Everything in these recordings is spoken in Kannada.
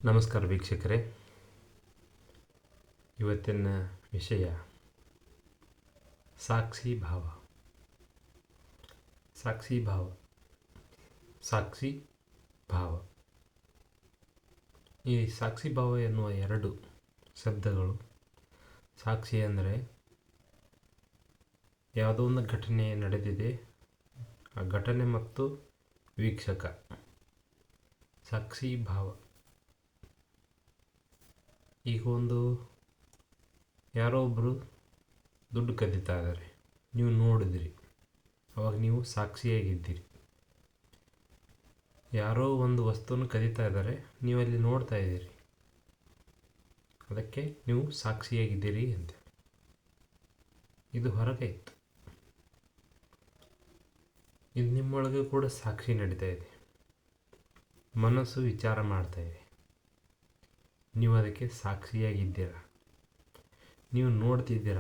ನಮಸ್ಕಾರ ವೀಕ್ಷಕರೇ. ಇವತ್ತಿನ ವಿಷಯ ಸಾಕ್ಷಿ ಭಾವ. ಸಾಕ್ಷಿ ಭಾವ ಸಾಕ್ಷಿ ಭಾವ ಈ ಸಾಕ್ಷಿ ಭಾವ ಎನ್ನುವ ಎರಡು ಶಬ್ದಗಳು. ಸಾಕ್ಷಿ ಅಂದರೆ ಯಾವುದೋ ಒಂದು ಘಟನೆ ನಡೆದಿದೆ, ಆ ಘಟನೆ ಮತ್ತು ವೀಕ್ಷಕ. ಸಾಕ್ಷಿ ಭಾವ ಈಗ ಯಾರೋ ಒಬ್ಬರು ದುಡ್ಡು ಕದೀತಾ ಇದ್ದಾರೆ, ನೀವು ನೋಡಿದಿರಿ, ಅವಾಗ ನೀವು ಸಾಕ್ಷಿಯಾಗಿದ್ದೀರಿ. ಯಾರೋ ಒಂದು ವಸ್ತುವನ್ನು ಕದೀತಾ ಇದ್ದಾರೆ, ನೀವು ಅಲ್ಲಿ ನೋಡ್ತಾ ಇದ್ದೀರಿ, ಅದಕ್ಕೆ ನೀವು ಸಾಕ್ಷಿಯಾಗಿದ್ದೀರಿ ಅಂತ. ಇದು ಹೊರಗೆ ಇತ್ತು, ಇದು ನಿಮ್ಮೊಳಗೆ ಕೂಡ ಸಾಕ್ಷಿ ನಡೀತಾ ಇದೆ. ಮನಸ್ಸು ವಿಚಾರ ಮಾಡ್ತಾ ಇದೆ, ನೀವು ಅದಕ್ಕೆ ಸಾಕ್ಷಿಯಾಗಿದ್ದೀರ, ನೀವು ನೋಡ್ತಿದ್ದೀರ.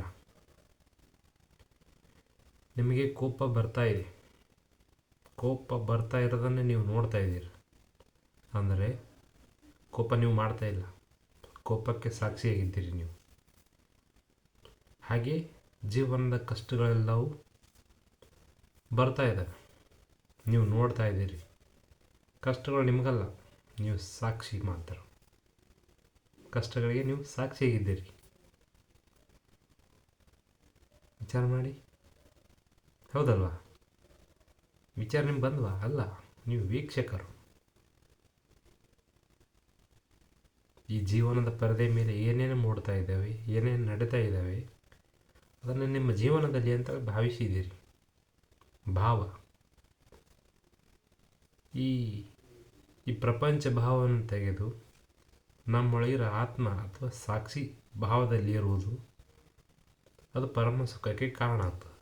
ನಿಮಗೆ ಕೋಪ ಬರ್ತಾ ಇದೆ, ಕೋಪ ಬರ್ತಾ ಇರೋದನ್ನೇ ನೀವು ನೋಡ್ತಾ ಇದ್ದೀರ, ಅಂದರೆ ಕೋಪ ನೀವು ಮಾಡ್ತಾ ಇಲ್ಲ, ಕೋಪಕ್ಕೆ ಸಾಕ್ಷಿಯಾಗಿದ್ದೀರಿ ನೀವು. ಹಾಗೆ ಜೀವನದ ಕಷ್ಟಗಳೆಲ್ಲವೂ ಬರ್ತಾ ಇದ್ದಾವೆ, ನೀವು ನೋಡ್ತಾ ಇದ್ದೀರಿ. ಕಷ್ಟಗಳು ನಿಮಗಲ್ಲ, ನೀವು ಸಾಕ್ಷಿ ಮಾತ್ರ. ಕಷ್ಟಗಳಿಗೆ ನೀವು ಸಾಕ್ಷಿಯಾಗಿದ್ದೀರಿ. ವಿಚಾರ ಮಾಡಿ, ಹೌದಲ್ವಾ? ವಿಚಾರ ನಿಮ್ಗೆ ಬಂದ್ವಾ? ಅಲ್ಲ, ನೀವು ವೀಕ್ಷಕರು. ಈ ಜೀವನದ ಪರದೆ ಮೇಲೆ ಏನೇನು ಮೂಡ್ತಾ ಇದ್ದಾವೆ, ಏನೇನು ನಡೀತಾ ಇದ್ದಾವೆ, ಅದನ್ನು ನಿಮ್ಮ ಜೀವನದಲ್ಲಿ ಅಂತ ಭಾವಿಸಿದ್ದೀರಿ. ಭಾವ, ಈ ಪ್ರಪಂಚ ಭಾವವನ್ನು ತೆಗೆದು ನಮ್ಮೊಳಗಿರೋ ಆತ್ಮ ಅಥವಾ ಸಾಕ್ಷಿ ಭಾವದಲ್ಲಿ ಇರುವುದು, ಅದು ಪರಮ ಸುಖಕ್ಕೆ ಕಾರಣ ಆಗ್ತದೆ.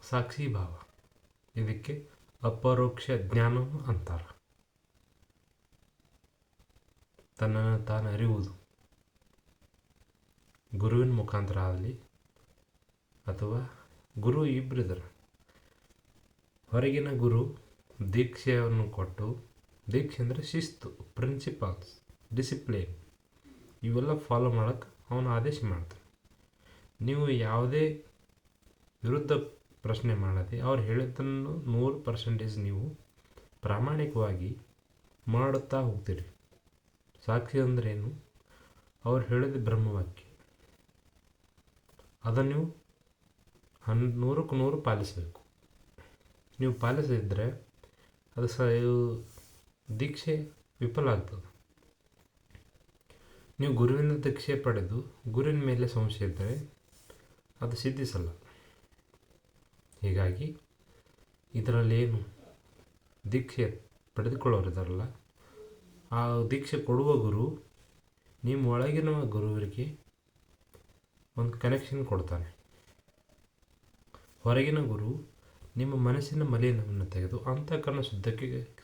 ಸಾಕ್ಷಿ ಭಾವ, ಇದಕ್ಕೆ ಅಪರೋಕ್ಷ ಜ್ಞಾನ ಅಂತಾರೆ. ತನ್ನನ್ನು ತಾನು ಅರಿಯುವುದು ಗುರುವಿನ ಮುಖಾಂತರ ಆಗಲಿ, ಅಥವಾ ಗುರು ಇಬ್ಬರಿದ್ದಾರೆ. ಹೊರಗಿನ ಗುರು ದೀಕ್ಷೆಯನ್ನು ಕೊಟ್ಟು, ದೀಕ್ಷೆ ಅಂದರೆ ಶಿಸ್ತು, ಪ್ರಿನ್ಸಿಪಲ್ಸ್, ಡಿಸಿಪ್ಲಿನ್, ಇವೆಲ್ಲ ಫಾಲೋ ಮಾಡೋಕ್ಕೆ ಅವನು ಆದೇಶ ಮಾಡ್ತಾನೆ. ನೀವು ಯಾವುದೇ ವಿರುದ್ಧ ಪ್ರಶ್ನೆ ಮಾಡದೆ ಅವ್ರು ಹೇಳಿದ್ದನ್ನು 100% ನೀವು ಪ್ರಾಮಾಣಿಕವಾಗಿ ಮಾಡುತ್ತಾ ಹೋಗ್ತೀರಿ. ಸಾಕ್ಷಿ ಅಂದ್ರೇನು? ಅವ್ರು ಹೇಳಿದ ಬ್ರಹ್ಮವಾಕ್ಯ, ಅದನ್ನು ನೀವು 100ಕ್ಕೆ 100 ಪಾಲಿಸಬೇಕು. ನೀವು ಪಾಲಿಸಿದರೆ ಅದು ದೀಕ್ಷೆ ವಿಫಲ ಆಗ್ತದೆ. ನೀವು ಗುರುವಿನ ದೀಕ್ಷೆ ಪಡೆದು ಗುರುವಿನ ಮೇಲೆ ಸಂಶಯ ಇದ್ದರೆ ಅದು ಸಿದ್ಧಿಸಲ್ಲ. ಹೀಗಾಗಿ ಇದರಲ್ಲೇನು ದೀಕ್ಷೆ ಪಡೆದುಕೊಳ್ಳೋರಿದಾರಲ್ಲ, ಆ ದೀಕ್ಷೆ ಕೊಡುವ ಗುರು ನಿಮ್ಮ ಒಳಗಿನ ಗುರುವಿಗೆ ಒಂದು ಕನೆಕ್ಷನ್ ಕೊಡ್ತಾನೆ. ಹೊರಗಿನ ಗುರು ನಿಮ್ಮ ಮನಸ್ಸಿನ ಮಲಿನವನ್ನು ತೆಗೆದು ಅಂತಃಕರಣ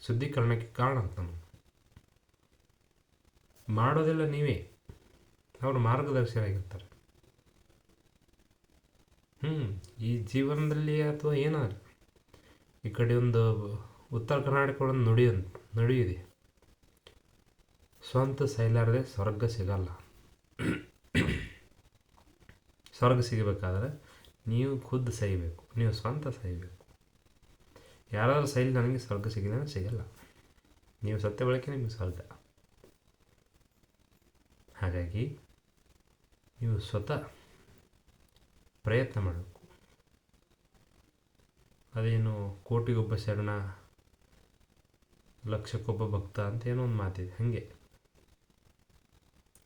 ಶುದ್ಧೀಕರಣಕ್ಕೆ ಕಾರಣ ಆಗ್ತಾನೆ. ಮಾಡೋದೆಲ್ಲ ನೀವೇ, ಅವರು ಮಾರ್ಗದರ್ಶಿಯಾಗಿರ್ತಾರೆ. ಈ ಜೀವನದಲ್ಲಿ ಅಥವಾ ಏನಾದ್ರು ಈ ಕಡೆ ಒಂದು ಉತ್ತರ ಕರ್ನಾಟಕ ಒಂದು ನುಡಿಯಿದೆ, ಸ್ವಂತ ಸೈಲಾರದೆ ಸ್ವರ್ಗ ಸಿಗಲ್ಲ. ಸ್ವರ್ಗ ಸಿಗಬೇಕಾದ್ರೆ ನೀವು ಖುದ್ದು ಸೈಬೇಕು, ನೀವು ಸ್ವಂತ ಸೈಬೇಕು. ಯಾರಾದರೂ ಸೈಲಿ ನನಗೆ ಸ್ವರ್ಗ ಸಿಗಿದೆ ಅಂದರೆ ಸಿಗಲ್ಲ. ನೀವು ಸತ್ಯ ಬಳಕೆ ನಿಮಗೆ ಸ್ವರ್ಗ. ಹಾಗಾಗಿ ನೀವು ಸ್ವತಃ ಪ್ರಯತ್ನ ಮಾಡಬೇಕು. ಅದೇನು ಕೋಟಿಗೊಬ್ಬ ಶರಣ ಲಕ್ಷಕ್ಕೊಬ್ಬ ಭಕ್ತ ಅಂತ ಏನೋ ಒಂದು ಮಾತಿದೆ. ಹಾಗೆ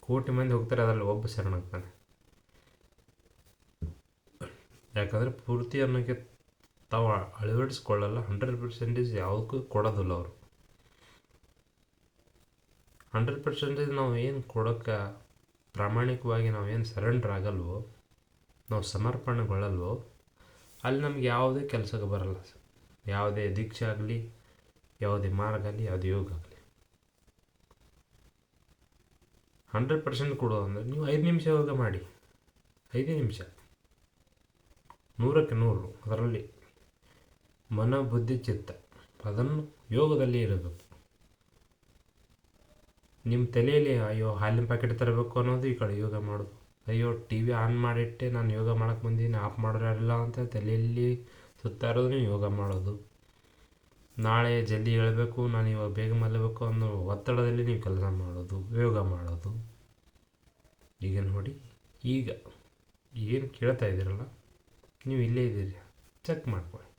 ಕೋಟಿ ಮಂದಿ ಹೋಗ್ತಾರೆ, ಅದರಲ್ಲಿ ಒಬ್ಬ ಶರಣಾಗ್ತಾನೆ. ಯಾಕಂದರೆ ಪೂರ್ತಿ ಅನ್ನೋಕ್ಕೆ ತಾವು ಅಳವಡಿಸ್ಕೊಳ್ಳಲ್ಲ. 100% ಯಾವುದಕ್ಕೂ ಕೊಡೋದಿಲ್ಲ ಅವರು. 100% ನಾವು ಏನು ಕೊಡೋಕ್ಕೆ ಪ್ರಾಮಾಣಿಕವಾಗಿ ನಾವೇನು ಸರೆಂಡರ್ ಆಗಲ್ವೋ, ನಾವು ಸಮರ್ಪಣೆಗೊಳ್ಳಲ್ವೋ, ಅಲ್ಲಿ ನಮ್ಗೆ ಯಾವುದೇ ಕೆಲಸಕ್ಕೆ ಬರಲ್ಲ. ಯಾವುದೇ ದೀಕ್ಷೆ ಆಗಲಿ, ಯಾವುದೇ ಮಾರ್ಗ ಆಗಲಿ, ಯಾವುದೇ ಯೋಗ ಆಗಲಿ. 100% ಕೊಡೋದಂದರೆ ನೀವು 5 ನಿಮಿಷ ಯೋಗ ಮಾಡಿ, 5 ನಿಮಿಷ, 100ಕ್ಕೆ 100. ಅದರಲ್ಲಿ ಮನ ಬುದ್ಧಿ ಚಿತ್ತ ಅದನ್ನು ಯೋಗದಲ್ಲಿ ಇರಬೇಕು. ನಿಮ್ಮ ತಲೆಯಲ್ಲಿ ಅಯ್ಯೋ ಹಾಲಿನ ಪ್ಯಾಕೆಟ್ ತರಬೇಕು ಅನ್ನೋದು ಈ ಕಡೆ ಯೋಗ ಮಾಡೋದು. ಅಯ್ಯೋ ಟಿ ವಿ ಆನ್ ಮಾಡಿಟ್ಟೆ ನಾನು ಯೋಗ ಮಾಡೋಕ್ಕೆ ಬಂದೀನಿ, ಆಫ್ ಮಾಡೋರಿಲ್ಲ ಅಂತ ತಲೆಯಲ್ಲಿ ಸುತ್ತಾ ಇರೋದು ಯೋಗ ಮಾಡೋದು. ನಾಳೆ ಜಲ್ದಿ ಹೇಳಬೇಕು, ನಾನು ಇವಾಗ ಬೇಗ ಮಲಗಬೇಕು ಅನ್ನೋ ಒತ್ತಡದಲ್ಲಿ ನೀವು ಕೆಲಸ ಮಾಡೋದು, ಯೋಗ ಮಾಡೋದು. ಈಗ ನೋಡಿ, ಈಗ ಏನು ಕೇಳ್ತಾ ಇದ್ದೀರಲ್ಲ, ನೀವು ಇಲ್ಲೇ ಇದ್ದೀರಿ, ಚೆಕ್ ಮಾಡ್ಕೊಳ್ಳಿ.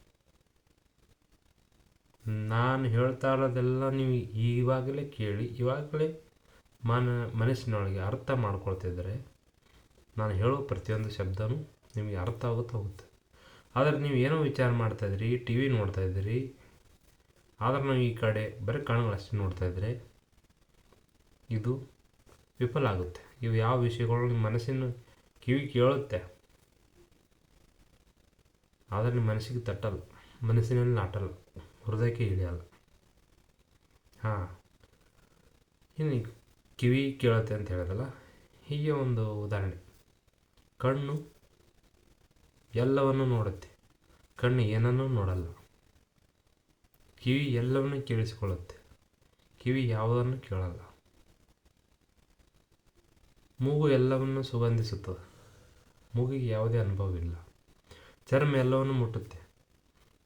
ನಾನು ಹೇಳ್ತಾ ಇರೋದೆಲ್ಲ ನೀವು ಇವಾಗಲೇ ಕೇಳಿ, ಇವಾಗಲೇ ಮನಸ್ಸಿನೊಳಗೆ ಅರ್ಥ ಮಾಡ್ಕೊಳ್ತಿದ್ರೆ ನಾನು ಹೇಳೋ ಪ್ರತಿಯೊಂದು ಶಬ್ದನೂ ನಿಮಗೆ ಅರ್ಥ ಹೋಗುತ್ತೆ. ಆದರೆ ನೀವು ಏನೋ ವಿಚಾರ ಮಾಡ್ತಾಯಿದ್ರಿ, ಟಿ ವಿ ನೋಡ್ತಾಯಿದ್ದೀರಿ, ಆದರೆ ನಾವು ಈ ಕಡೆ ಬರೀ ಕಣ್ಣುಗಳಷ್ಟೇ ನೋಡ್ತಾಯಿದ್ರೆ ಇದು ವಿಫಲ ಆಗುತ್ತೆ. ಇವು ಯಾವ ವಿಷಯಗಳು ನಿಮ್ಮ ಮನಸ್ಸಿನ ಕಿವಿ ಕೇಳುತ್ತೆ, ಆದರೆ ನಿಮ್ಮ ಮನಸ್ಸಿಗೆ ತಟ್ಟಲ್ಲ, ಮನಸ್ಸಿನಲ್ಲಿ ನಾಟಲ್ಲ, ಹೃದಯಕ್ಕೆ ಇಳಿಯಲ್ಲ. ಇನ್ನು ಕಿವಿ ಕೇಳುತ್ತೆ ಅಂತ ಹೇಳಿದಲ್ಲ, ಹೀಗೆ ಒಂದು ಉದಾಹರಣೆ. ಕಣ್ಣು ಎಲ್ಲವನ್ನು ನೋಡುತ್ತೆ, ಕಣ್ಣು ಏನನ್ನೂ ನೋಡಲ್ಲ. ಕಿವಿ ಎಲ್ಲವನ್ನೂ ಕೇಳಿಸಿಕೊಳ್ಳುತ್ತೆ, ಕಿವಿ ಯಾವುದನ್ನು ಕೇಳಲ್ಲ. ಮೂಗು ಎಲ್ಲವನ್ನು ಸುಗಂಧಿಸುತ್ತದೆ, ಮೂಗಿಗೆ ಯಾವುದೇ ಅನುಭವವಿಲ್ಲ. ಚರ್ಮ ಎಲ್ಲವನ್ನು ಮುಟ್ಟುತ್ತೆ,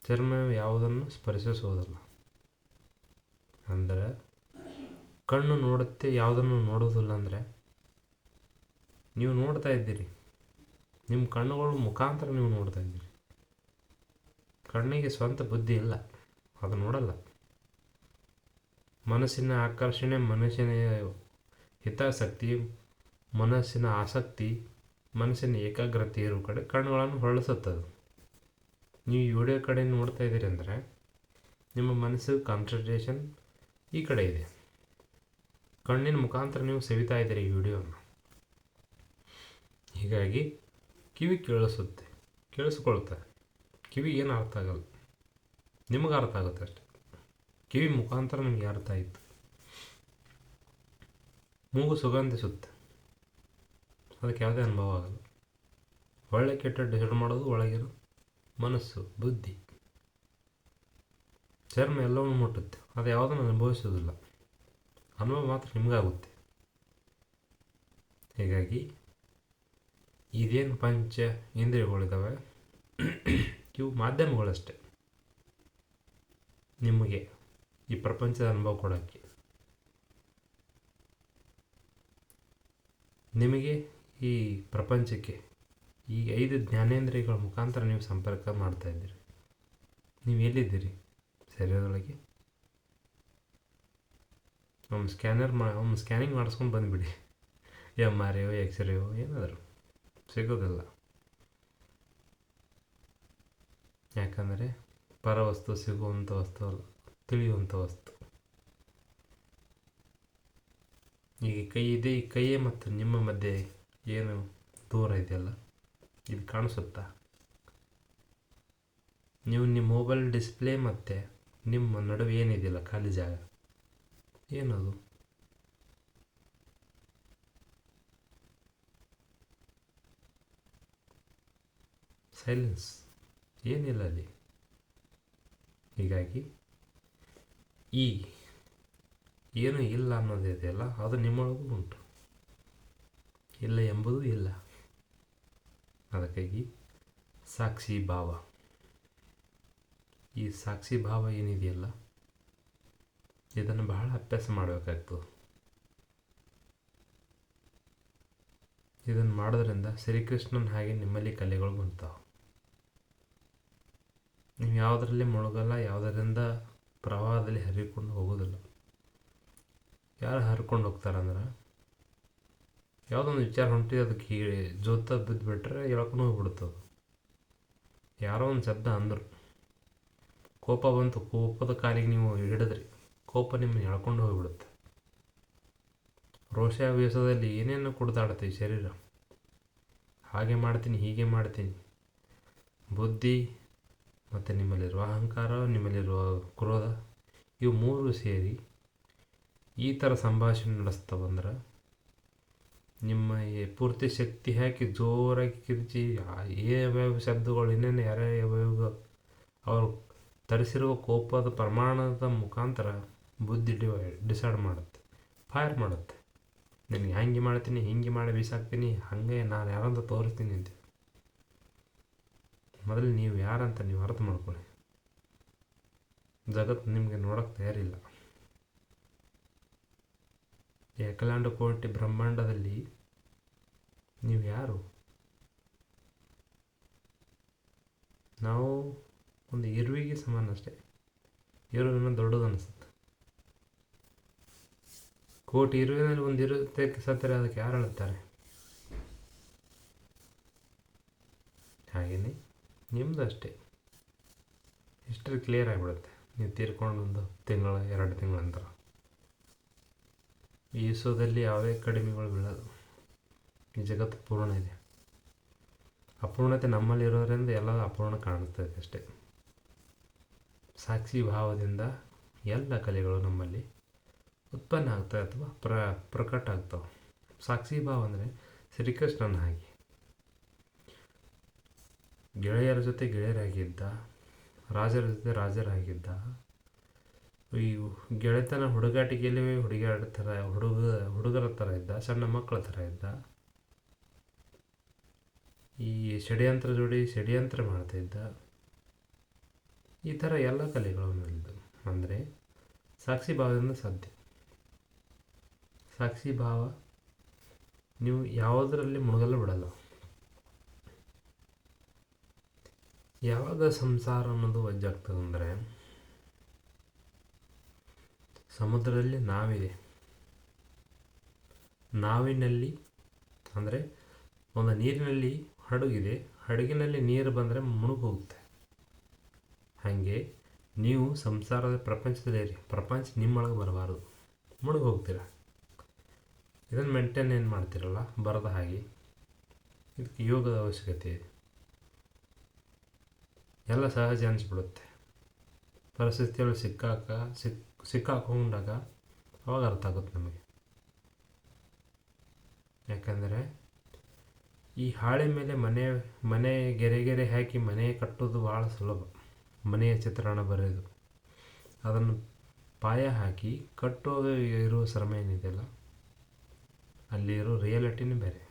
ಚರ್ಮ ಯಾವುದನ್ನು ಸ್ಪರ್ಶಿಸುವುದಿಲ್ಲ. ಅಂದರೆ ಕಣ್ಣು ನೋಡುತ್ತೆ, ಯಾವುದನ್ನು ನೋಡುವುದಿಲ್ಲ. ಅಂದರೆ ನೀವು ನೋಡ್ತಾ ಇದ್ದೀರಿ, ನಿಮ್ಮ ಕಣ್ಣುಗಳ ಮುಖಾಂತರ ನೀವು ನೋಡ್ತಾ ಇದ್ದೀರಿ. ಕಣ್ಣಿಗೆ ಸ್ವಂತ ಬುದ್ಧಿ ಇಲ್ಲ, ಅದು ನೋಡಲ್ಲ. ಮನಸ್ಸಿನ ಆಕರ್ಷಣೆ, ಮನಸ್ಸಿನ ಹಿತಾಸಕ್ತಿ, ಮನಸ್ಸಿನ ಆಸಕ್ತಿ, ಮನಸ್ಸಿನ ಏಕಾಗ್ರತೆ ಇರೋ ಕಡೆ ಕಣ್ಣುಗಳನ್ನು ಹೊರಳಿಸುತ್ತದೆ. ನೀವು ವಿಡಿಯೋ ಕಡೆ ನೋಡ್ತಾ ಇದ್ದೀರಿ ಅಂದರೆ ನಿಮ್ಮ ಮನಸ್ಸು ಕಾನ್ಸಂಟ್ರೇಷನ್ ಈ ಕಡೆ ಇದೆ. ಕಣ್ಣಿನ ಮುಖಾಂತರ ನೀವು ಸವಿತಾ ಇದ್ದೀರಿ ಈ ವಿಡಿಯೋನ. ಹೀಗಾಗಿ ಕಿವಿ ಕೇಳಿಸ್ಕೊಳುತ್ತೆ. ಕಿವಿ ಏನು ಅರ್ಥ ಆಗಲ್ಲ, ನಿಮಗೆ ಅರ್ಥ ಆಗುತ್ತೆ ಅಷ್ಟೆ. ಕಿವಿ ಮುಖಾಂತರ ನಿಮಗೆ ಅರ್ಥ ಆಯಿತು. ಮೂಗು ಸುಗಂಧಿಸುತ್ತೆ, ಅದಕ್ಕೆ ಯಾವುದೇ ಅನುಭವ ಆಗಲ್ಲ. ಒಳ್ಳೆ ಕೆಟ್ಟ ಡಿಸೈಡ್ ಮಾಡೋದು ಒಳಗಿರೋ ಮನಸ್ಸು, ಬುದ್ಧಿ. ಚರ್ಮ ಎಲ್ಲವನ್ನು ಮುಟ್ಟುತ್ತೆ, ಅದು ಯಾವುದನ್ನು ಅನುಭವಿಸೋದಿಲ್ಲ, ಅನುಭವ ಮಾತ್ರ ನಿಮಗಾಗುತ್ತೆ. ಹೀಗಾಗಿ ಇದೇನು ಪಂಚ ಇಂದ್ರಿಯಗಳಿದ್ದಾವೆ, ಇವು ಮಾಧ್ಯಮಗಳಷ್ಟೆ ನಿಮಗೆ ಈ ಪ್ರಪಂಚದ ಅನುಭವ ಕೊಡೋಕ್ಕೆ. ನಿಮಗೆ ಈ ಪ್ರಪಂಚಕ್ಕೆ ಈ 5 ಜ್ಞಾನೇಂದ್ರಿಯಗಳ ಮುಖಾಂತರ ನೀವು ಸಂಪರ್ಕ ಮಾಡ್ತಾಯಿದ್ದೀರಿ. ನೀವು ಎಲ್ಲಿದ್ದೀರಿ ಶರೀರದೊಳಗೆ? ಒಮ್ಮೆ ಸ್ಕ್ಯಾನಿಂಗ್ ಮಾಡಿಸ್ಕೊಂಡು ಬಂದುಬಿಡಿ. MRI X-ray ಏನಾದರೂ ಸಿಗೋದಿಲ್ಲ. ಯಾಕಂದರೆ ಪರವಸ್ತು ಸಿಗುವಂಥ ವಸ್ತು ಅಲ್ಲ, ತಿಳಿಯುವಂಥ ವಸ್ತು. ಈಗ ಕೈ ಇದೆ, ಈ ಕೈಯೇ ಮತ್ತು ನಿಮ್ಮ ಮಧ್ಯೆ ಏನು ದೂರ ಇದೆಯಲ್ಲ, ಇದು ಕಾಣಿಸುತ್ತಾ? ನೀವು ನಿಮ್ಮ ಮೊಬೈಲ್ ಡಿಸ್ಪ್ಲೇ ಮತ್ತು ನಿಮ್ಮ ನಡುವೆ ಏನಿದೆಯಲ್ಲ ಖಾಲಿ ಜಾಗ, ಏನದು? ಸೈಲೆನ್ಸ್, ಏನಿಲ್ಲ ಅಲ್ಲಿ. ಹೀಗಾಗಿ ಈ ಏನು ಇಲ್ಲ ಅನ್ನೋದಿದೆಯಲ್ಲ, ಅದು ನಿಮ್ಮೊಳಗೂ ಉಂಟು. ಇಲ್ಲ ಎಂಬುದು ಇಲ್ಲ. ಅದಕ್ಕಾಗಿ ಸಾಕ್ಷಿ ಭಾವ, ಈ ಸಾಕ್ಷಿ ಭಾವ ಏನಿದೆಯಲ್ಲ, ಇದನ್ನು ಬಹಳ ಅಭ್ಯಾಸ ಮಾಡಬೇಕಾಗ್ತದೆ. ಇದನ್ನು ಮಾಡೋದ್ರಿಂದ ಶ್ರೀಕೃಷ್ಣನ ಹಾಗೆ ನಿಮ್ಮಲ್ಲಿ ಕಲೆಗಳು ಬಂತಾವೆ. ನೀವು ಯಾವುದರಲ್ಲಿ ಮುಳುಗಲ್ಲ, ಯಾವುದರಿಂದ ಪ್ರವಾಹದಲ್ಲಿ ಹರಿಕೊಂಡು ಹೋಗೋದಿಲ್ಲ. ಯಾರು ಹರ್ಕೊಂಡು ಹೋಗ್ತಾರಂದ್ರೆ, ಯಾವುದೊಂದು ವಿಚಾರ ಹೊಂಟಿದೆ, ಅದಕ್ಕೆ ಜೋತ ಬಿದ್ದುಬಿಟ್ರೆ ಎಳ್ಕೊಂಡು ಹೋಗ್ಬಿಡ್ತದೆ. ಯಾರೋ ಒಂದು ಶಬ್ದ ಅಂದರು, ಕೋಪ ಬಂತು, ಕೋಪದ ಕಾಲಿಗೆ ನೀವು ಹಿಡಿದ್ರಿ, ಕೋಪ ನಿಮ್ಮನ್ನು ಎಳ್ಕೊಂಡು ಹೋಗಿಬಿಡುತ್ತೆ. ರೋಷಾವೇಶದಲ್ಲಿ ಏನೇನು ಕುಡ್ದಾಡ್ತೀವಿ ಶರೀರ, ಹಾಗೆ ಮಾಡ್ತೀನಿ, ಹೀಗೆ ಮಾಡ್ತೀನಿ. ಬುದ್ಧಿ ಮತ್ತು ನಿಮ್ಮಲ್ಲಿರುವ ಅಹಂಕಾರ, ನಿಮ್ಮಲ್ಲಿರುವ ಕ್ರೋಧ, ಇವು 3 ಸೇರಿ ಈ ಥರ ಸಂಭಾಷಣೆ ನಡೆಸ್ತಾ ಬಂದ್ರೆ ನಿಮ್ಮ ಪೂರ್ತಿ ಶಕ್ತಿ ಹಾಕಿ ಜೋರಾಗಿ ಕಿರ್ಚಿ ಯಾವ್ಯಾವ ಶಬ್ದಗಳು ಏನೇನು ಯಾವ್ಯಾವ ಅವರು ತರಿಸಿರುವ ಕೋಪದ ಪ್ರಮಾಣದ ಮುಖಾಂತರ ಬುದ್ಧಿ ಡಿಸೈಡ್ ಮಾಡುತ್ತೆ. ಫೈರ್ ಮಾಡುತ್ತೆ. ನಿನಗೆ ಹಂಗೆ ಮಾಡ್ತೀನಿ, ಹಿಂಗೆ ಮಾಡಿ ಬೀಸಾಕ್ತೀನಿ, ಹಾಗೆ ನಾನು ಯಾರಂತ ತೋರಿಸ್ತೀನಿ ಅಂತ. ಮೊದಲು ನೀವು ಯಾರಂತ ನೀವು ಅರ್ಥ ಮಾಡ್ಕೊಳ್ಳಿ. ಜಗತ್ತು ನಿಮಗೆ ನೋಡೋಕ್ಕೆ ತಯಾರಿಲ್ಲ. ಈ ಅಖಿಲಾಂಡ ಕೋಟಿ ಬ್ರಹ್ಮಾಂಡದಲ್ಲಿ ನೀವು ಯಾರು? ನಾವು ಒಂದು ಇರುವಿಗೆ ಸಮಾನ ಅಷ್ಟೇ. ಇರುವಿನ ದೊಡ್ಡದು ಅನಿಸುತ್ತೆ. ಕೋಟಿ ಇರುವಿನಲ್ಲಿ ಒಂದು ಇರುತ್ತೆ ಸತ್ತರೆ ಅದಕ್ಕೆ ಯಾರು ಹೇಳ್ತಾರೆ? ಹಾಗೆಯೇ ನಿಮ್ಮದು ಅಷ್ಟೇ. ಹಿಸ್ಟ್ರಿ ಕ್ಲಿಯರ್ ಆಗಿಬಿಡುತ್ತೆ ನೀವು ತೀರ್ಕೊಂಡು ಒಂದು ತಿಂಗಳ 2 ತಿಂಗಳ ನಂತರ. ಈ ವಿಶ್ವದಲ್ಲಿ ಯಾವುದೇ ಕಡಿಮೆಗಳು ಬೀಳೋದು. ಈ ಜಗತ್ತು ಪೂರ್ಣ ಇದೆ. ಅಪೂರ್ಣತೆ ನಮ್ಮಲ್ಲಿರೋದ್ರಿಂದ ಎಲ್ಲ ಅಪೂರ್ಣ ಕಾಣಿಸ್ತದೆ ಅಷ್ಟೇ. ಸಾಕ್ಷಿ ಭಾವದಿಂದ ಎಲ್ಲ ಕಲೆಗಳು ನಮ್ಮಲ್ಲಿ ಉತ್ಪನ್ನ ಆಗ್ತವೆ ಅಥವಾ ಪ್ರಕಟ ಆಗ್ತವೆ. ಸಾಕ್ಷಿ ಭಾವ ಅಂದರೆ ಶ್ರೀಕೃಷ್ಣನ ಹಾಗೆ ಗೆಳೆಯರ ಜೊತೆ ಗೆಳೆಯರಾಗಿದ್ದ, ರಾಜರ ಜೊತೆ ರಾಜರಾಗಿದ್ದ. ಈ ಗೆಳೆತನ ಹುಡುಗಾಟಿಕೆಯಲ್ಲಿ ಹುಡುಗರ ಥರ ಇದ್ದ, ಸಣ್ಣ ಮಕ್ಕಳ ಥರ ಇದ್ದ. ಈ ಷಡ್ಯಂತ್ರ ಜೋಡಿ ಷಡ್ಯಂತ್ರ ಮಾಡ್ತಾಯಿದ್ದ. ಈ ಥರ ಎಲ್ಲ ಕಲೆಗಳು ಅಂದರೆ ಸಾಕ್ಷಿ ಭಾವದಿಂದ ಸಾಧ್ಯ. ಸಾಕ್ಷಿ ಭಾವ ನೀವು ಯಾವುದರಲ್ಲಿ ಮುಳುಗಲು ಬಿಡಲ್ಲ. ಯಾವಾಗ ಸಂಸಾರ ಅನ್ನೋದು ವಜ್ಜಾಗ್ತದೆ ಅಂದರೆ ಸಮುದ್ರದಲ್ಲಿ ನಾವಿದೆ. ನಾವಿನಲ್ಲಿ ಅಂದರೆ ಒಂದು ನೀರಿನಲ್ಲಿ ಹಡಗಿದೆ. ಹಡಗಿನಲ್ಲಿ ನೀರು ಬಂದರೆ ಮುಳುಗೋಗುತ್ತೆ. ಹಾಗೆ ನೀವು ಸಂಸಾರದ ಪ್ರಪಂಚದಲ್ಲೇ ಇರಿ. ಪ್ರಪಂಚ ನಿಮ್ಮೊಳಗೆ ಬರಬಾರ್ದು, ಮುಳುಗೋಗ್ತೀರ. ಇದನ್ನು ಮೇಂಟೈನ್ ಏನು ಮಾಡ್ತಿರಲ್ಲ ಬರದ ಹಾಗೆ. ಇದಕ್ಕೆ ಯೋಗದ ಅವಶ್ಯಕತೆ ಇದೆ. ಎಲ್ಲ ಸಹಜ ಅನಿಸ್ಬಿಡುತ್ತೆ. ಪರಿಸ್ಥಿತಿಯಲ್ಲಿ ಸಿಕ್ಕಾಕೊಂಡಾಗ ಅವಾಗ ಅರ್ಥ ಆಗುತ್ತೆ ನಮಗೆ. ಯಾಕಂದರೆ ಈ ಹಾಳೆ ಮೇಲೆ ಮನೆ ಗೆರೆ ಹಾಕಿ ಮನೆ ಕಟ್ಟೋದು ಭಾಳ ಸುಲಭ. ಮನೆಯ ಚಿತ್ರಣ ಬರೆಯೋದು, ಅದನ್ನು ಪಾಯ ಹಾಕಿ ಕಟ್ಟೋದು ಇರೋ ಶ್ರಮ ಏನಿದೆಯಲ್ಲ, ಅಲ್ಲಿರೋ ರಿಯಾಲಿಟಿನೇ ಬೇರೆ.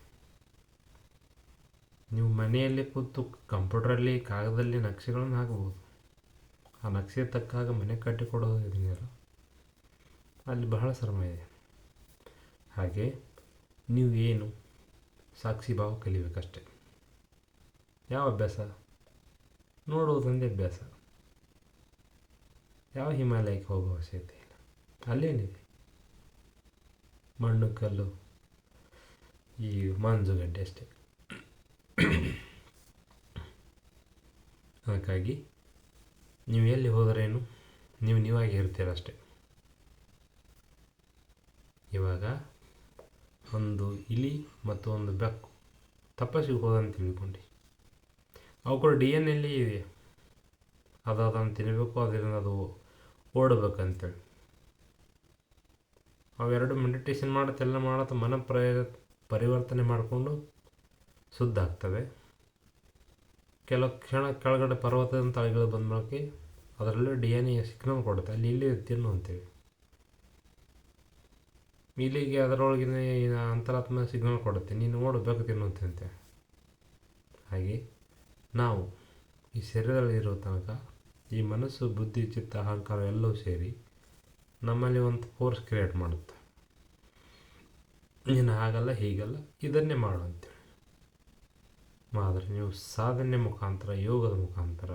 ನೀವು ಮನೆಯಲ್ಲಿ ಕೂತು ಕಂಪ್ಯೂಟ್ರಲ್ಲಿ ಕಾಗದಲ್ಲಿ ನಕ್ಷೆಗಳನ್ನು ಹಾಕ್ಬೋದು. ಆ ನಕ್ಷೆ ತಕ್ಕಾಗ ಮನೆ ಕಟ್ಟಿಕೊಡೋದು ಇದೆಯಲ್ಲ, ಅಲ್ಲಿ ಬಹಳ ಶ್ರಮ ಇದೆ. ಹಾಗೆ ನೀವು ಏನು ಸಾಕ್ಷಿ ಭಾವ ಕಲಿಬೇಕಷ್ಟೆ. ಯಾವ ಅಭ್ಯಾಸ? ನೋಡುವುದೊಂದೇ ಅಭ್ಯಾಸ. ಯಾವ ಹಿಮಾಲಯಕ್ಕೆ ಹೋಗೋ ಅವಶ್ಯಕತೆ ಇಲ್ಲ. ಅಲ್ಲೇನಿದೆ? ಮಣ್ಣು ಕಲ್ಲು, ಈ ಮಂಜುಗಡ್ಡೆ ಅಷ್ಟೇ. ಅದಕ್ಕಾಗಿ ನೀವು ಎಲ್ಲಿ ಹೋದರೇನು ನೀವಾಗಿ ಇರ್ತೀರ ಅಷ್ಟೆ. ಇವಾಗ ಒಂದು ಇಲಿ ಮತ್ತು ಒಂದು ಬೆಕ್ಕು ತಪಸ್ಸಿಗೆ ಹೋದಂತ ತಿಳ್ಕೊಂಡು ಅವುಗಳು DNA ಇವೆ. ಅದನ್ನು ತಿನ್ನಬೇಕು, ಅದರಿಂದ ಅದು ಓಡಬೇಕಂತೇಳಿ ಅವೆರಡು ಮೆಡಿಟೇಷನ್ ಮಾಡುತ್ತೆಲ್ಲ ಮನ ಪರಿವರ್ತನೆ ಮಾಡಿಕೊಂಡು ಶುದ್ಧ ಆಗ್ತವೆ. ಕೆಲವು ಕ್ಷಣ ಕೆಳಗಡೆ ಪರ್ವತದ ತಳಗಳು ಬಂದ ಬಳಕೆ ಅದರಲ್ಲೂ DNA ಸಿಗ್ನಲ್ ಕೊಡುತ್ತೆ, ಅಲ್ಲಿ ಇಲ್ಲಿ ತಿನ್ನು ಅಂತೇಳಿ. ಇಲ್ಲಿಗೆ ಅದರೊಳಗಿನ ಅಂತರಾತ್ಮ ಸಿಗ್ನಲ್ ಕೊಡುತ್ತೆ, ನೀನು ಓಡಬೇಕು ತಿನ್ನುತ್ತಂತೆ. ಹಾಗೆ ನಾವು ಈ ಶರೀರದಲ್ಲಿರೋ ತನಕ ಈ ಮನಸ್ಸು, ಬುದ್ಧಿ, ಚಿತ್ತ, ಅಹಂಕಾರ ಎಲ್ಲವೂ ಸೇರಿ ನಮ್ಮಲ್ಲಿ ಒಂದು ಫೋರ್ಸ್ ಕ್ರಿಯೇಟ್ ಮಾಡುತ್ತೆ. ನೀನು ಹಾಗಲ್ಲ ಹೀಗಲ್ಲ ಇದನ್ನೇ ಮಾಡು ಅಂತೇಳಿ. ಆದರೆ ನೀವು ಸಾಧನೆ ಮುಖಾಂತರ, ಯೋಗದ ಮುಖಾಂತರ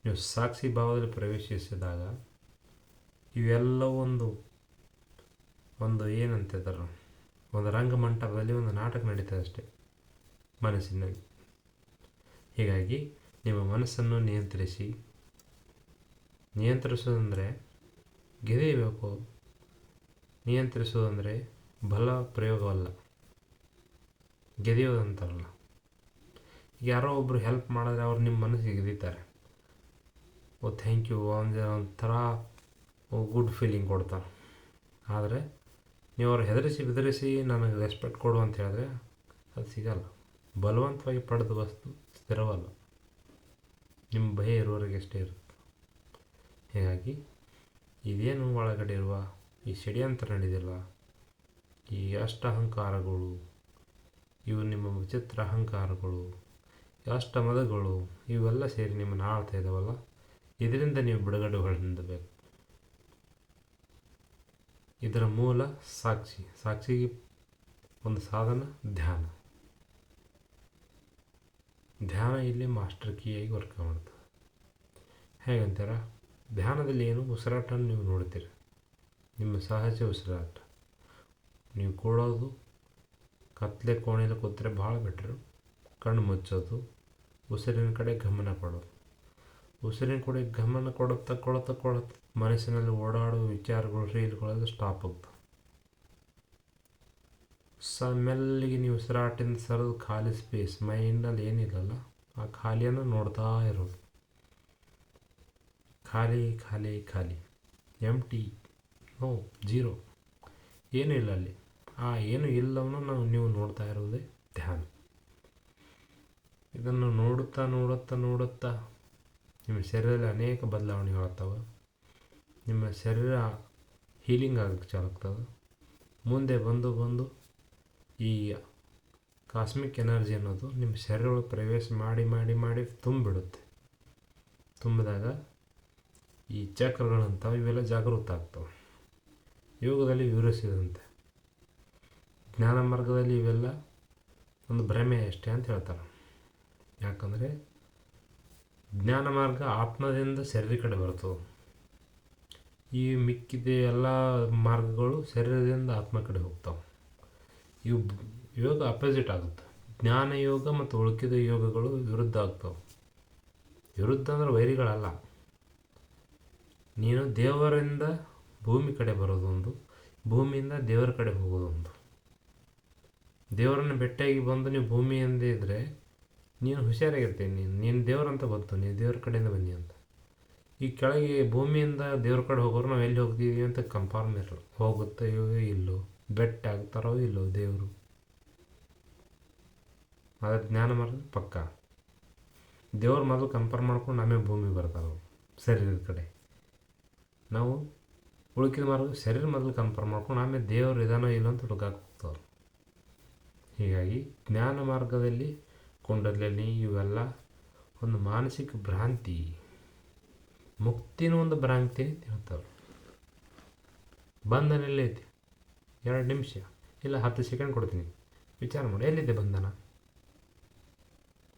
ನೀವು ಸಾಕ್ಷಿ ಭಾವದಲ್ಲಿ ಪ್ರವೇಶಿಸಿದಾಗ ಇವೆಲ್ಲವೂ ಒಂದು ಏನಂತಿದ್ದಾರೆ, ಒಂದು ರಂಗಮಂಟಪದಲ್ಲಿ ಒಂದು ನಾಟಕ ನಡೀತದೆ ಅಷ್ಟೇ ಮನಸ್ಸಿನಲ್ಲಿ. ಹೀಗಾಗಿ ನಿಮ್ಮ ಮನಸ್ಸನ್ನು ನಿಯಂತ್ರಿಸೋದಂದರೆ ಗೆದೆಯಬೇಕು. ನಿಯಂತ್ರಿಸೋದಂದರೆ ಬಲ ಪ್ರಯೋಗವಲ್ಲ, ಗೆದೆಯೋದಂತಾರಲ್ಲ. ಯಾರೋ ಒಬ್ಬರು ಹೆಲ್ಪ್ ಮಾಡಿದ್ರೆ ಅವ್ರು ನಿಮ್ಮ ಮನಸ್ಸಿಗೆ ಗೆದೀತಾರೆ. ಥ್ಯಾಂಕ್ ಯು ಒಂಥರ ಗುಡ್ ಫೀಲಿಂಗ್ ಕೊಡ್ತಾರೆ. ಆದರೆ ನೀವು ಅವ್ರು ಬೆದರಿಸಿ ನನಗೆ ರೆಸ್ಪೆಕ್ಟ್ ಕೊಡು ಅಂತ ಹೇಳಿದ್ರೆ ಅದು ಸಿಗಲ್ಲ. ಬಲವಂತವಾಗಿ ಪಡೆದ ವಸ್ತು ಸ್ಥಿರವಲ್ಲ, ನಿಮ್ಮ ಭಯ ಇರುವವರೆಗೆ ಅಷ್ಟೇ ಇರುತ್ತೆ. ಹೀಗಾಗಿ ಇದೇನು ಒಳಗಡೆ ಇರುವ ಈ ಷಡ್ಯಂತ್ರ ನಡೆದಿಲ್ಲ, ಈ ಅಷ್ಟ ಅಹಂಕಾರಗಳು, ಇವು ನಿಮ್ಮ ವಿಚಿತ್ರ ಅಹಂಕಾರಗಳು, ಅಷ್ಟ ಮದಗಳು, ಇವೆಲ್ಲ ಸೇರಿ ನಿಮ್ಮನ್ನು ಆಳ್ತಾ ಇದ್ದಾವಲ್ಲ, ಇದರಿಂದ ನೀವು ಬಿಡುಗಡೆ ಹೊಂದಬೇಕು. ಇದರ ಮೂಲ ಸಾಕ್ಷಿಗೆ ಒಂದು ಸಾಧನ ಧ್ಯಾನ. ಧ್ಯಾನ ಇಲ್ಲಿ ಮಾಸ್ಟರ್ ಕೀಯಾಗಿ ವರ್ಕ್ ಮಾಡ್ತದೆ. ಹೇಗಂತೀರ, ಧ್ಯಾನದಲ್ಲಿ ಏನು ಉಸಿರಾಟ ನೀವು ನೋಡ್ತೀರ, ನಿಮ್ಮ ಸಹಜ ಉಸಿರಾಟ. ನೀವು ಕೂಡೋದು ಕತ್ಲೆ ಕೋಣೆಯಲ್ಲಿ ಕೂತ್ರೆ ಭಾಳ ಬೆಟ್ರು. ಕಣ್ಣು ಮುಚ್ಚೋದು, ಉಸಿರಿನ ಕಡೆ ಗಮನ ಕೊಡೋದು. ಉಸಿರಿನ ಕಡೆ ಗಮನ ಕೊಡುತ್ತಾ ಮನಸ್ಸಿನಲ್ಲಿ ಓಡಾಡೋ ವಿಚಾರಗಳು, ರೀಲ್ಗಳೆಲ್ಲ ಸ್ಟಾಪ್ ಆಗ್ತವೆ. ಮೆಲ್ಲಿಗೆ ನೀವು ಉಸಿರಾಟದಿಂದ ಸರಿದು ಖಾಲಿ ಸ್ಪೇಸ್, ಮೈಂಡಲ್ಲಿ ಏನಿಲ್ಲಲ್ಲ, ಆ ಖಾಲಿಯನ್ನು ನೋಡ್ತಾ ಇರೋದು. ಖಾಲಿ ಖಾಲಿ ಖಾಲಿ, ಎಂಟಿ, ನೋ, ಜೀರೋ, ಏನೂ ಇಲ್ಲ ಅಲ್ಲಿ. ಆ ಏನು ಇಲ್ಲವನ್ನು ನೀವು ನೋಡ್ತಾ ಇರೋದೇ ಧ್ಯಾನ. ಇದನ್ನು ನೋಡುತ್ತಾ ನೋಡುತ್ತಾ ನೋಡುತ್ತಾ ನಿಮ್ಮ ಶರೀರದಲ್ಲಿ ಅನೇಕ ಬದಲಾವಣೆಗಳಾಗ್ತವೆ. ನಿಮ್ಮ ಶರೀರ ಹೀಲಿಂಗ್ ಆಗಕ್ಕೆ ಚಾಲಾಗ್ತದೆ. ಮುಂದೆ ಬಂದು ಈ ಕಾಸ್ಮಿಕ್ ಎನರ್ಜಿ ಅನ್ನೋದು ನಿಮ್ಮ ಶರೀರೊಳಗೆ ಪ್ರವೇಶ ಮಾಡಿ ತುಂಬಿಬಿಡುತ್ತೆ. ತುಂಬಿದಾಗ ಈ ಚಕ್ರಗಳಂಥವು ಇವೆಲ್ಲ ಜಾಗೃತ ಆಗ್ತವೆ. ಯೋಗದಲ್ಲಿ ವಿವರಿಸಿದಂತೆ ಜ್ಞಾನ ಮಾರ್ಗದಲ್ಲಿ ಇವೆಲ್ಲ ಒಂದು ಭ್ರಮೆ ಅಷ್ಟೇ ಅಂತ ಹೇಳ್ತಾರೆ. ಯಾಕಂದರೆ ಜ್ಞಾನ ಮಾರ್ಗ ಆತ್ಮದಿಂದ ಶರೀರ ಕಡೆ ಬರ್ತವೆ. ಈ ಮಿಕ್ಕಿದ ಎಲ್ಲ ಮಾರ್ಗಗಳು ಶರೀರದಿಂದ ಆತ್ಮ ಕಡೆ ಹೋಗ್ತಾವೆ. ಇವು ಯೋಗ ಅಪೋಸಿಟ್ ಆಗುತ್ತೆ. ಜ್ಞಾನ ಯೋಗ ಮತ್ತು ಉಳಿಕಿದ ಯೋಗಗಳು ವಿರುದ್ಧ ಆಗ್ತವೆ. ವಿರುದ್ಧ ಅಂದರೆ ವೈರಿಗಳಲ್ಲ. ನೀನು ದೇವರಿಂದ ಭೂಮಿ ಕಡೆ ಬರೋದೊಂದು, ಭೂಮಿಯಿಂದ ದೇವರ ಕಡೆ ಹೋಗೋದೊಂದು. ದೇವರನ್ನು ಭೇಟಿಯಾಗಿ ಬಂದು ನೀವು ಭೂಮಿಯಿಂದ ಇದ್ದರೆ ನೀನು ಹುಷಾರಾಗಿರ್ತೀನಿ. ನೀನು ದೇವರಂತ ಗೊತ್ತು, ನೀನು ದೇವ್ರ ಕಡೆಯಿಂದ ಬನ್ನಿ ಅಂತ. ಈ ಕೆಳಗೆ ಭೂಮಿಯಿಂದ ದೇವ್ರ ಕಡೆ ಹೋಗೋರು ನಾವು ಎಲ್ಲಿ ಹೋಗ್ತೀವಿ ಅಂತ ಕನ್ಫರ್ಮ್ ಇರಲ್ಲ. ಹೋಗುತ್ತೋ ಇಲ್ಲೋ, ಬೆಟ್ಟ ಆಗ್ತಾರೋ ಇಲ್ಲೋ ದೇವರು. ಆದರೆ ಜ್ಞಾನ ಮಾರ್ಗ ಪಕ್ಕ. ದೇವ್ರು ಮೊದಲು ಕನ್ಫರ್ಮ್ ಮಾಡ್ಕೊಂಡು ಆಮೇಲೆ ಭೂಮಿ ಬರ್ತಾರೆ ಶರೀರದ ಕಡೆ. ನಾವು ಉಳುಕಿದ ಮಾರ್ಗ ಶರೀರ ಮೊದಲು ಕನ್ಫರ್ಮ್ ಮಾಡ್ಕೊಂಡು ಆಮೇಲೆ ದೇವ್ರು ಇದಾನೋ ಇಲ್ಲ ಅಂತ ಹುಡುಕಾಕ್ ಹೋಗ್ತವ್ರು. ಹೀಗಾಗಿ ಜ್ಞಾನ ಮಾರ್ಗದಲ್ಲಿ ಕುಂಡಲಿನಿ ಇವೆಲ್ಲ ಒಂದು ಮಾನಸಿಕ ಭ್ರಾಂತಿ. ಮುಕ್ತಿನೂ ಒಂದು ಭ್ರಾಂತಿ ಅಂತ ಹೇಳ್ತಾರೆ. ಬಂಧನ ಎಲ್ಲೈತಿ? 2 ನಿಮಿಷ ಇಲ್ಲ 10 ಸೆಕೆಂಡ್ ಕೊಡ್ತೀನಿ, ವಿಚಾರ ಮಾಡಿ. ಎಲ್ಲಿದೆ ಬಂಧನ?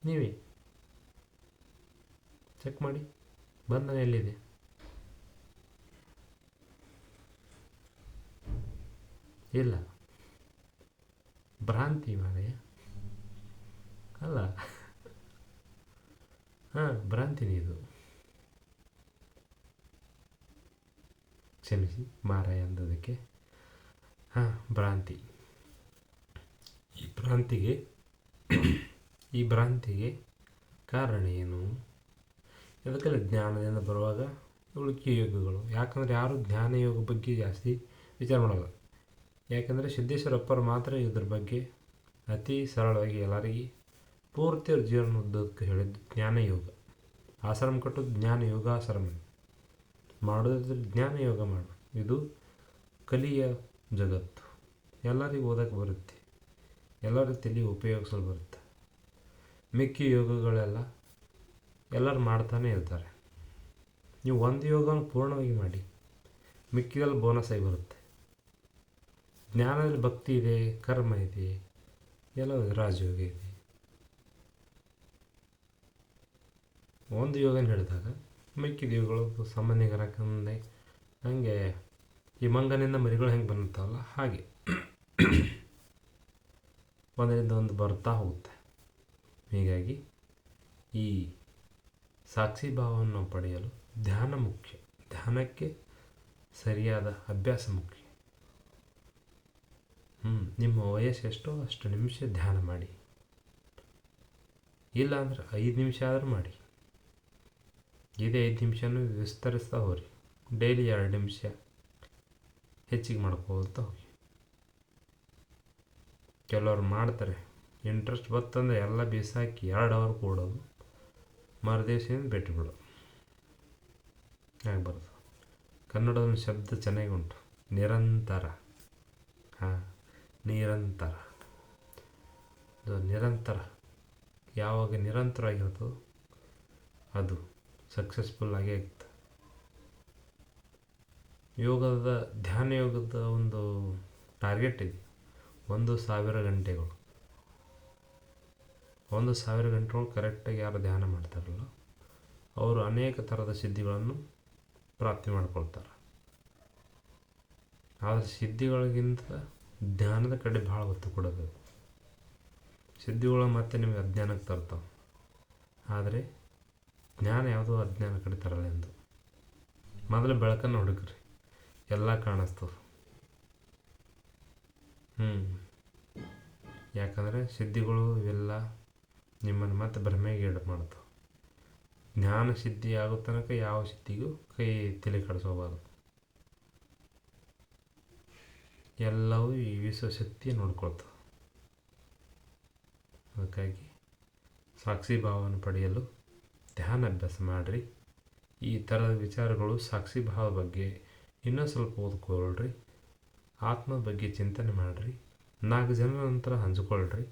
ನೀವೇ ಚೆಕ್ ಮಾಡಿ, ಬಂಧನ ಎಲ್ಲಿದೆ? ಇಲ್ಲ, ಭ್ರಾಂತಿ ಮಾರಯ್ಯ. ಅಲ್ಲ, ಭ್ರಾಂತಿನೇ ಇದು. ಕ್ಷಮಿಸಿ ಮಾರಾಯ ಅಂದದಕ್ಕೆ. ಭ್ರಾಂತಿ. ಈ ಭ್ರಾಂತಿಗೆ ಕಾರಣ ಏನು? ಇದಕ್ಕೆಲ್ಲ ಜ್ಞಾನದಿಂದ ಬರುವಾಗ ಉಳುಕಿ ಯೋಗಗಳು. ಯಾಕಂದರೆ ಯಾರು ಜ್ಞಾನ ಯೋಗ ಬಗ್ಗೆ ಜಾಸ್ತಿ ವಿಚಾರ ಮಾಡಲ್ಲ. ಯಾಕಂದರೆ ಸಿದ್ದೇಶ್ವರಪ್ಪರು ಮಾತ್ರ ಇದ್ರ ಬಗ್ಗೆ ಅತಿ ಸರಳವಾಗಿ ಎಲ್ಲರಿಗೆ ಪೂರ್ತಿ ಅವ್ರ ಜೀವನ ಉದ್ದಕ್ಕೆ ಹೇಳಿದ್ದು ಜ್ಞಾನ ಯೋಗ. ಆಶ್ರಮ ಕಟ್ಟೋದು ಜ್ಞಾನ ಯೋಗಾಶ್ರಮ ಮಾಡೋದ್ರ ಜ್ಞಾನ ಯೋಗ ಮಾಡು. ಇದು ಕಲಿಯ ಜಗತ್ತು. ಎಲ್ಲರಿಗೂ ಓದಕ್ಕೆ ಬರುತ್ತೆ, ಎಲ್ಲರ ತಲೆ ಉಪಯೋಗಿಸಲು ಬರುತ್ತೆ. ಮಿಕ್ಕಿ ಯೋಗಗಳೆಲ್ಲ ಎಲ್ಲರೂ ಮಾಡ್ತಾನೆ ಇರ್ತಾರೆ. ನೀವು ಒಂದು ಯೋಗನ ಪೂರ್ಣವಾಗಿ ಮಾಡಿ, ಮಿಕ್ಕಿದಲ್ಲಿ ಬೋನಸ್ ಆಗಿ ಬರುತ್ತೆ. ಜ್ಞಾನದಲ್ಲಿ ಭಕ್ತಿ ಇದೆ, ಕರ್ಮ ಇದೆ, ಎಲ್ಲ ರಾಜಯೋಗ ಇದೆ. ಒಂದು ಯೋಗನ ಹಿಡಿದಾಗ ಮಿಕ್ಕಿದ ಯೋಗಗಳು ಸಾಮಾನ್ಯಕರಕಂದೆ ಹಂಗೆ ಈ ಮಂಗನಿಂದ ಮರಿಗಳು ಹೆಂಗೆ ಬಂತಾವಲ್ಲ ಹಾಗೆ ಒಂದರಿಂದ ಒಂದು ಬರ್ತಾ ಹೋಗುತ್ತೆ. ಹೀಗಾಗಿ ಈ ಸಾಕ್ಷಿ ಭಾವವನ್ನು ಪಡೆಯಲು ಧ್ಯಾನ ಮುಖ್ಯ. ಧ್ಯಾನಕ್ಕೆ ಸರಿಯಾದ ಅಭ್ಯಾಸ ಮುಖ್ಯ. ನಿಮ್ಮ ವಯಸ್ಸು ಎಷ್ಟೋ ಅಷ್ಟು ನಿಮಿಷ ಧ್ಯಾನ ಮಾಡಿ. ಇಲ್ಲ ಅಂದ್ರೆ 5 ನಿಮಿಷ ಆದರೂ ಮಾಡಿ. ಇದೇ 5 ನಿಮಿಷನೂ ವಿಸ್ತರಿಸ್ತಾ ಹೋಗ್ರಿ. ಡೈಲಿ 2 ನಿಮಿಷ ಹೆಚ್ಚಿಗೆ ಮಾಡ್ಕೊಳ್ತಾ ಹೋಗಿ. ಕೆಲವರು ಮಾಡ್ತಾರೆ, ಇಂಟ್ರೆಸ್ಟ್ ಬರ್ತಂದ್ರೆ ಎಲ್ಲ ಬೀಸಾಕಿ 2 ಅವರ್ ಕೂಡೋದು, ಮರುದಿವ್ಸದಿಂದ ಬಿಟ್ಟುಬಿಡೋದು. ಆಗಬಾರ್ದು. ಕನ್ನಡದ ಶಬ್ದ ಚೆನ್ನಾಗಿ ಉಂಟು, ನಿರಂತರ. ಹಾಂ, ನಿರಂತರ. ಅದು ನಿರಂತರ ಯಾವಾಗ ನಿರಂತರ ಆಗಿರ್ತದೋ ಅದು ಸಕ್ಸಸ್ಫುಲ್ ಆಗೇ ಆಗುತ್ತೆ. ಧ್ಯಾನ ಯೋಗದ ಒಂದು ಟಾರ್ಗೆಟ್ ಇದೆ, 1,000 ಗಂಟೆಗಳು. 1,000 ಗಂಟೆಗಳು ಕರೆಕ್ಟಾಗಿ ಯಾರು ಧ್ಯಾನ ಮಾಡ್ತಾರಲ್ಲ ಅವರು ಅನೇಕ ಥರದ ಸಿದ್ಧಿಗಳನ್ನು ಪ್ರಾಪ್ತಿ ಮಾಡ್ಕೊಳ್ತಾರೆ. ಆದರೆ ಸಿದ್ಧಿಗಳಿಗಿಂತ ಧ್ಯಾನದ ಕಡೆ ಭಾಳ ಒತ್ತು ಕೊಡಬೇಕು. ಸಿದ್ಧಿಗಳು ಮತ್ತೆ ನಿಮಗೆ ಅಜ್ಞಾನಕ್ಕೆ ತರ್ತಾವೆ, ಆದರೆ ಜ್ಞಾನ ಯಾವುದೋ ಅಜ್ಞಾನ ಕಡೆ ತರಲ್ಲ ಎಂದು. ಮೊದಲು ಬೆಳಕನ್ನು ಹುಡುಕ್ರಿ, ಎಲ್ಲ ಕಾಣಿಸ್ತದೆ. ಯಾಕಂದರೆ ಸಿದ್ಧಿಗಳು ಇವೆಲ್ಲ ನಿಮ್ಮನ್ನು ಮತ್ತೆ ಭ್ರಮೆಗೆ ಈಡು ಮಾಡ್ತಾವೆ. ಜ್ಞಾನ ಸಿದ್ಧಿ ಆಗೋ ತನಕ ಯಾವ ಸಿದ್ಧಿಗೂ ತಲೆ ಕೆಡಿಸ್ಕೋಬಾರ್ದು. ಎಲ್ಲವೂ ಈ ವಿಶ್ವಶಕ್ತಿ ನೋಡ್ಕೊಳ್ತವೆ. ಅದಕ್ಕಾಗಿ ಸಾಕ್ಷಿ ಭಾವವನ್ನು ಪಡೆಯಲು ಧ್ಯಾನ ಅಭ್ಯಾಸ ಮಾಡಿರಿ. ಈ ಥರದ ವಿಚಾರಗಳು ಸಾಕ್ಷಿ ಭಾವ ಬಗ್ಗೆ ಇನ್ನೂ ಸ್ವಲ್ಪ ಓದ್ಕೊಳ್ರಿ. ಆತ್ಮದ ಬಗ್ಗೆ ಚಿಂತನೆ ಮಾಡಿರಿ. 4 ಜನರ ನಂತರ ಹಂಚ್ಕೊಳ್ರಿ.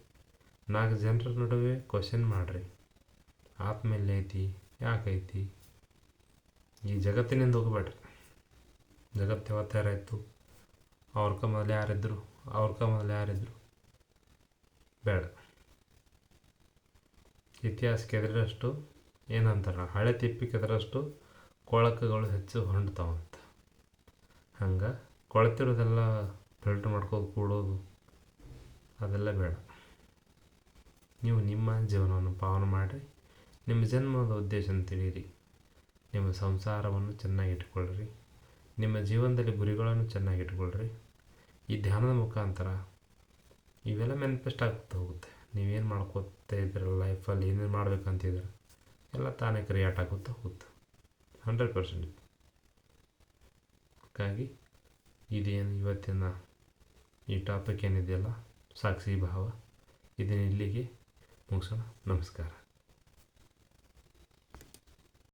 4 ಜನರ ನಡುವೆ ಕ್ವಶನ್ ಮಾಡಿರಿ. ಆತ್ಮ ಎಲ್ಲೈತಿ, ಯಾಕೈತಿ? ಈ ಜಗತ್ತಿನಿಂದ ಹೋಗಬೇಡ್ರಿ. ಜಗತ್ತು ಯಾವತ್ತು ಯಾರಾಯಿತು, ಅವ್ರಕ ಮೊದಲು ಯಾರಿದ್ರು ಬೇಡ. ಇತಿಹಾಸ ಕೆದರಷ್ಟು ಏನಂತಾರ, ಹಳೆ ತಿಪ್ಪಿ ಕೆದರಷ್ಟು ಕೊಳಕಗಳು ಹೆಚ್ಚು ಹೊಂಡ್ತಾವಂತ. ಹಂಗೆ ಕೊಳತಿರೋದೆಲ್ಲ ಫಿಲ್ಟ್ರ್ ಮಾಡ್ಕೋದು ಕೂಡೋದು ಅದೆಲ್ಲ ಬೇಡ. ನೀವು ನಿಮ್ಮ ಜೀವನವನ್ನು ಪಾವನ ಮಾಡಿರಿ. ನಿಮ್ಮ ಜನ್ಮದ ಉದ್ದೇಶನ ತಿಳಿಯಿರಿ. ನಿಮ್ಮ ಸಂಸಾರವನ್ನು ಚೆನ್ನಾಗಿ ಇಟ್ಕೊಳ್ಳ್ರಿ. ನಿಮ್ಮ ಜೀವನದಲ್ಲಿ ಗುರಿಗಳನ್ನು ಚೆನ್ನಾಗಿ ಇಟ್ಕೊಳ್ರಿ. ಈ ಧ್ಯಾನದ ಮುಖಾಂತರ ಇವೆಲ್ಲ ಮ್ಯಾನಿಫೆಸ್ಟ್ ಆಗ್ತಾ ಹೋಗುತ್ತೆ. ನೀವೇನು ಮಾಡ್ಕೋತಾ ಇದ್ದೀರ ಲೈಫಲ್ಲಿ, ಏನೇನು ಮಾಡ್ಬೇಕಂತಿದ್ರೆ ಎಲ್ಲ ತಾನೇ ಕ್ರಿಯೇಟ್ ಆಗುತ್ತಾ ಹೋಗುತ್ತೆ 100%. ಹಾಗಾಗಿ ಇದೇನು ಇವತ್ತಿನ ಈ ಟಾಪಿಕ್ ಏನಿದೆಯಲ್ಲ ಸಾಕ್ಷಿ ಭಾವ, ಇದನ್ನು ಇಲ್ಲಿಗೆ ಮುಗಿಸೋಣ. ನಮಸ್ಕಾರ.